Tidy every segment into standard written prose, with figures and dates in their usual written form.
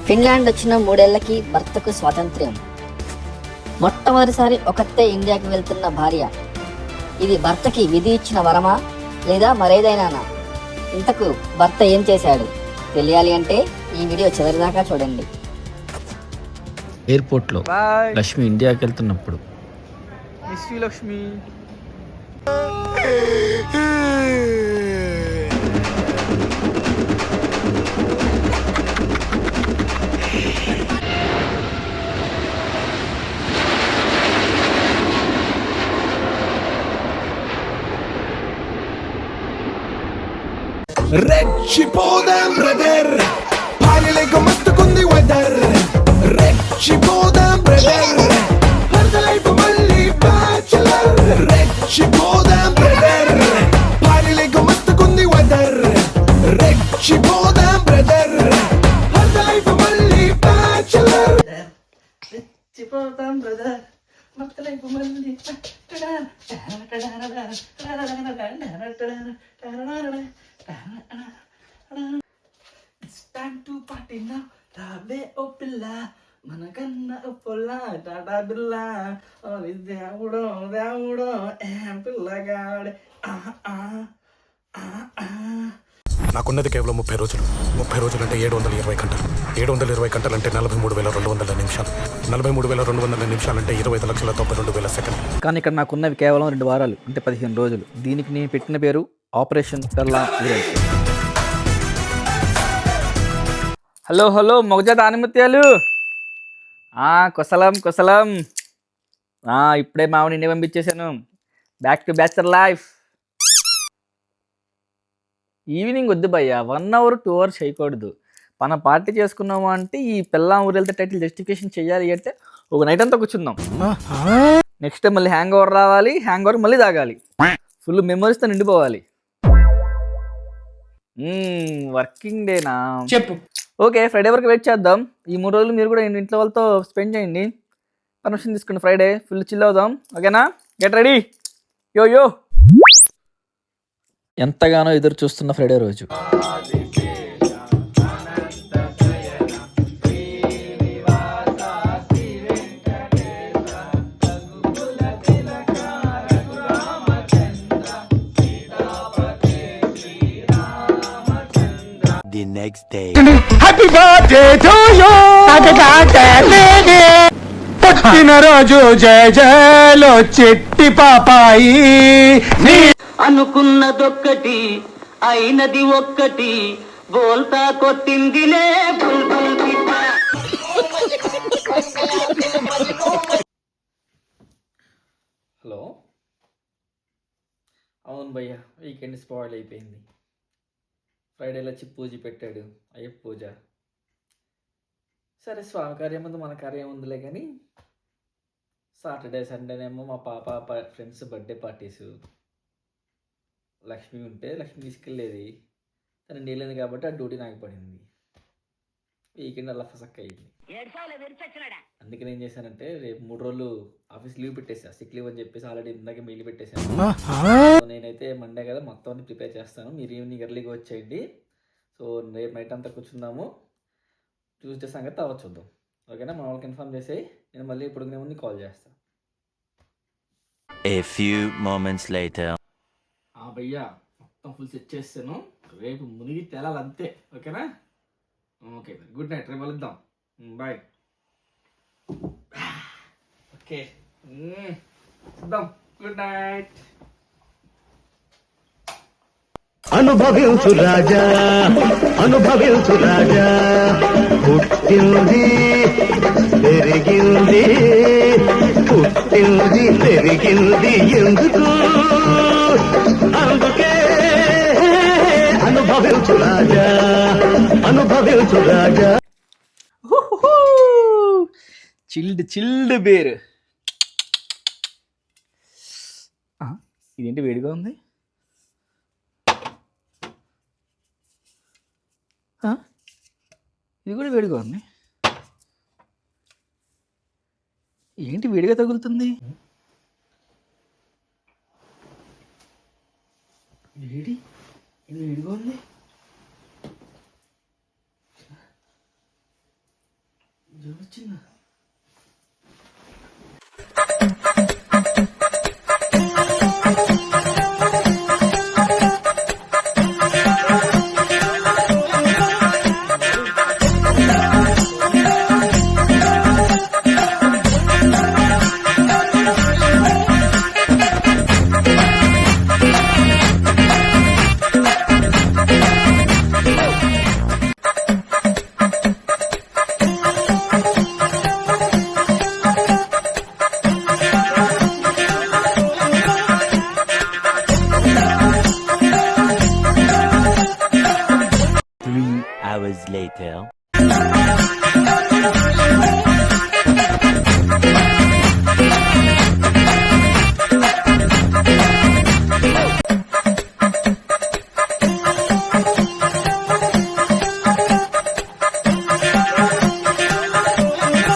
Finland వచ్చిన 3 ఏళ్లకి భర్తకు స్వాతంత్ర్యం. మొట్టమొదటిసారి ఒకతే ఇండియాకి వెళ్తున్న భార్య. ఇది భర్తకి విధి ఇచ్చిన వరమా లేదా మరేదైనానా? ఇంతకు భర్త ఏం చేశాడు తెలియాలి అంటే ఈ వీడియో చివరిదాకా చూడండి. ఎయిర్పోర్ట్లో లక్ష్మి ఇండియాకి వెళ్తున్నప్పుడు లక్ష్మి రెచ్చిపోదాం బ్రదర్, పాలిలేక మస్తుకుంది వెదర్. రెచ్చిపోదాం బ్రదర్, లైఫ్ మళ్ళీ బ్యాచులర్. రెచ్చిపోదాం బ్రదర్, పాలిలేక మస్తుకుంది వెదర్. రెచ్చిపోదాం బ్రదర్, లైఫ్ మళ్ళీ బ్యాచులర్. రెచ్చిపోదాం బ్రదర్, మొత్తం లైఫ్ మళ్ళీ It's time to party now. రావే ఓ పిల్ల మనకన్నా ఓ పొల్ల టాటా బిల్ల. ఓ దేవుడో దేవుడో ఏం పిల్లగాడే. నాకున్నది కేవలం 30 రోజులు. 30 రోజులు అంటే 720 గంటలు. 720 గంటలు అంటే 43,200 నిమిషాలు. 43,200 నిమిషాలు అంటే 25,92,000 సెకండ్లు. కానీ ఇక్కడ నాకున్నవి కేవలం 2 వారాలు అంటే 15 రోజులు. దీనికి నేను పెట్టిన పేరు ఆపరేషన్ పెల్లా ఊరేల్పు. హలో హలో మొగజాత ఆనిముత్యాలు. కుశలం కుశలం. ఇప్పుడే మామిడి ఇండియా పంపించేశాను. Back to bachelor life. Evening వద్దు భయ్యా, 1 అవర్ 2 అవర్స్ చేయకూడదు. మనం పార్టీ చేసుకున్నాము అంటే ఈ పిల్లం ఊరెళ్తే టైటిల్ జస్టిఫికేషన్ చేయాలి అంటే ఒక నైట్ అంతా కూర్చుందాం. నెక్స్ట్ టైం మళ్ళీ హ్యాంగ్ ఓవర్ రావాలి, హ్యాంగ్ ఓవర్ మళ్ళీ తాగాలి, ఫుల్ మెమరీస్తో నిండిపోవాలి. వర్కింగ్ డేనా? చెప్పు. ఓకే, ఫ్రైడే వరకు వెయిట్ చేద్దాం. ఈ 3 రోజులు మీరు కూడా ఇంట్లో వాళ్ళతో స్పెండ్ చేయండి. పర్మిషన్ తీసుకుని ఫ్రైడే ఫుల్ చిల్ అవుదాం. ఓకేనా? Get ready. యో యో. ఎంతగానో ఎదురు చూస్తున్న ఫ్రైడే రోజు. The next day. Happy birthday to you. పుట్టినరోజు జయ జయలో చిట్టి పాపాయి. అనుకున్నదొక్కటి అయినది ఒక్కటి, బోల్తా కొట్టిందిలే బుల్బుల్ పిట్ట. హలో, అవును భయ్య, వీకెండ్ స్పాయిల్ అయిపోయింది. ఫ్రైడేలో వచ్చి పూజ పెట్టాడు, అయ్యప్ప పూజ. సరే, స్వామి కార్యం ముందు మన కార్యం ఉందిలే. కానీ సాటర్డే సండేనేమో మా పాప ఫ్రెండ్స్ బర్త్డే పార్టీస్. లక్ష్మి ఉంటే లక్ష్మి తీసుకెళ్ళేది, తను నీళ్ళింది కాబట్టి ఆ డ్యూటీ నాకు పడింది. వీకెండ్ అలా ఫసక్ అయ్యింది. అందుకని ఏం చేశానంటే రేపు 3 రోజులు ఆఫీస్ లీవ్ పెట్టేసా. సిక్ లీవ్ అని చెప్పేసి ఆల్రెడీ ఇందాక మెయిల్ పెట్టేశాను. నేనైతే మండే కదా మొత్తం అన్ని ప్రిపేర్ చేస్తాను. మీరు ఈవినింగ్ ఎర్లీగా వచ్చేయండి. సో రేపు నైట్ అంతా కూర్చుందాము. ట్యూస్డే సంగతి తర్వాత చూద్దాం. ఓకేనా? మన వాళ్ళకి ఇన్ఫార్మ్ చేసి నేను మళ్ళీ ఇప్పుడు ముందు కాల్ చేస్తాను. A few moments later. భయ్యా, మొత్తం ఫుల్ సెట్ చేస్తాను. రేపు మునిగి తేలాలి అంతే. ఓకేనా? Okay, good night. రేపు వెళ్దాం. బాయ్. ఓకే, చూద్దాం. Good night. అనుభవించు రాజా, అనుభవించు రాజా. పుట్టింది పెరిగింది, పుట్టింది పెరిగింది ఎందుకు? అందుకే అనుభవించు రాజా, అనుభవించు రాజా. Chilled bear. ఇదేంటి వేడిగా ఉంది? ఇది కూడా వేడిగా ఉంది. ఏంటి వేడిగా తగులుతుంది? వేడి ఇది, వేడిగా ఉంది. వచ్చిందా? Hours later.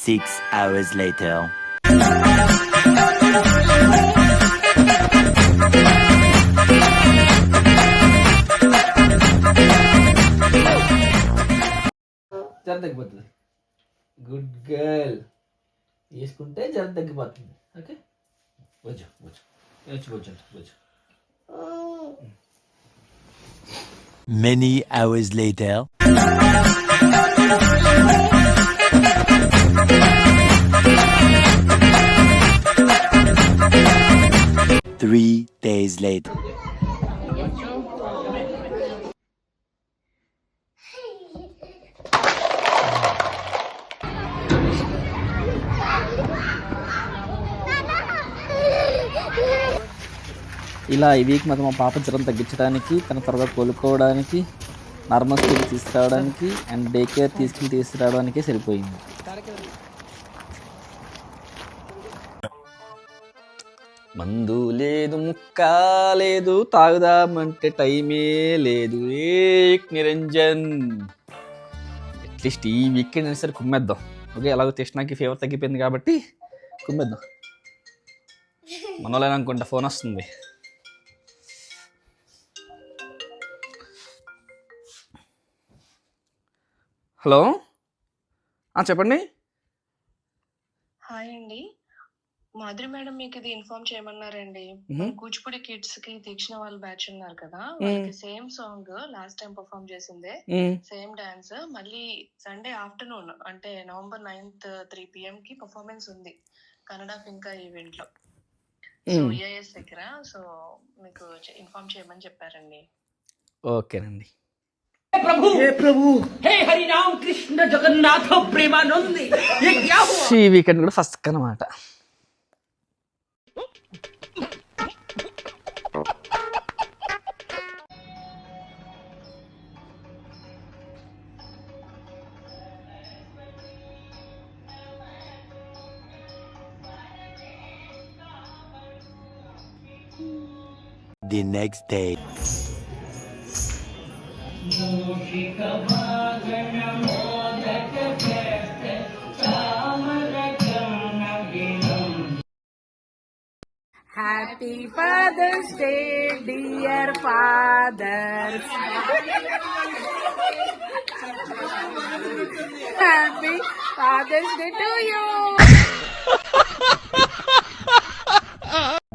Six hours later. జ్వరం తగ్గిపోతుంది. Good girl. వేసుకుంటే జ్వరం తగ్గిపోతుంది. ఓకే వచ్చు Many hours later. Three days later. ఇలా ఈ వీక్ మాత్రం మా పాప జ్వరం తగ్గించడానికి, తన త్వరగా కోలుకోవడానికి, నార్మల్ స్కూల్ తీసుకురావడానికి అండ్ డే కేర్ తీసుకురావడానికే సరిపోయింది. మందు లేదు, ముక్క లేదు, తాగుదామంటే టైమే లేదు. ఏక్ నిరంజన్. అట్లీస్ట్ ఈ వీకెండ్ అయినా సరే కుమ్మేద్దాం. ఓకే, ఎలాగో కృష్ణకి ఫీవర్ తగ్గిపోయింది కాబట్టి కుమ్మేద్దాం. మనోళ్ళని అనుకుంటా ఫోన్ వస్తుంది. హలో, చెప్పండి. హాయ్ అండి, మాధురి మేడం మీకు ఇది ఇన్ఫార్మ్ చేయమన్నారండి. కూచిపూడి కిడ్స్ కి తీక్షణ వాళ్ళ బ్యాచ్ ఉన్నారు కదా, వాళ్ళకి same song last time perform చేసిందే, సేమ్ డాన్స్ మళ్ళీ సండే ఆఫ్టర్నూన్ అంటే November 9th 3 PM కి పర్ఫార్మెన్స్ ఉంది కన్నడ ఫింకా ఈవెంట్ లో. సో EIS దగ్గర. సో మీకు ఇన్ఫార్మ్ చేయమని చెప్పారండి. ఓకేనండి. ఈ వీకెండ్ కూడా ఫస్ట్ అన్నమాట. The next day. Happy Father's Day, dear fathers. Happy Father's Day to you.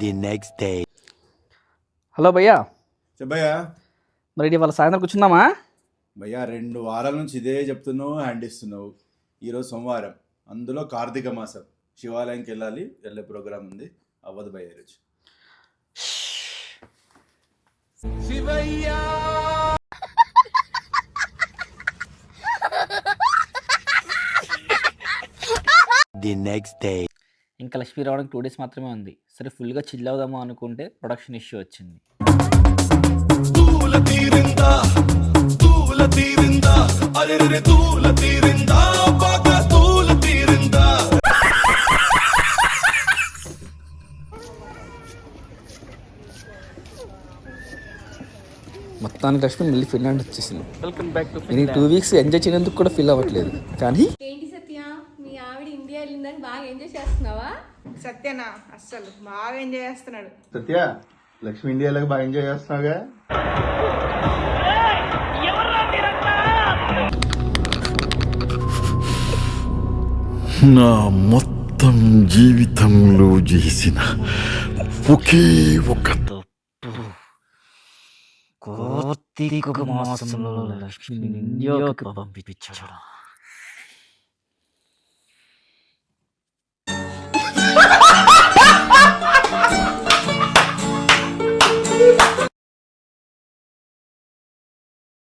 The next day. Hello భయ్యా. చెప్పయ్యా. మరి ఇవాళ సాయంత్రం కూర్చుందామా? భయ్యా 2 వారాల నుంచి ఇదే చెప్తున్నావు, హ్యాండ్ ఇస్తున్నావు. ఈరోజు సోమవారం, అందులో కార్తీక మాసం, శివాలయంకి వెళ్ళే ప్రోగ్రామ్ ఉంది. అవ్వదు భయ్యా ఈరోజు. The next day. ఇంకా లక్ష్మీ రావడానికి 2 days మాత్రమే ఉంది. సరే ఫుల్గా చిల్ అవుదాము అనుకుంటే ప్రొడక్షన్ ఇష్యూ వచ్చింది. మొత్తానికి లక్ష్మి మళ్ళీ ఫిన్లాండ్ వచ్చేసింది. Welcome back to Finland. 2 weeks enjoy చేయడానికి కూడా ఫీల్ అవ్వట్లేదు. కానీ ఏంటి సత్య, మీ ఆవిడ ఇండియా వెళ్ళిందని బాగా ఎంజాయ్ చేస్తున్నావా? సత్యనా అస్సలు బాగా ఎంజాయ్ చేస్తున్నాడు. సత్య, లక్ష్మి ఇండియాలోకి బాగా ఎంజాయ్ చేస్తున్నావుగా. నా మొత్తం జీవితంలో చేసిన ఒకే ఒక కార్తీక మాసంలో లక్ష్మిని ఇండియాకి పంపించాడు.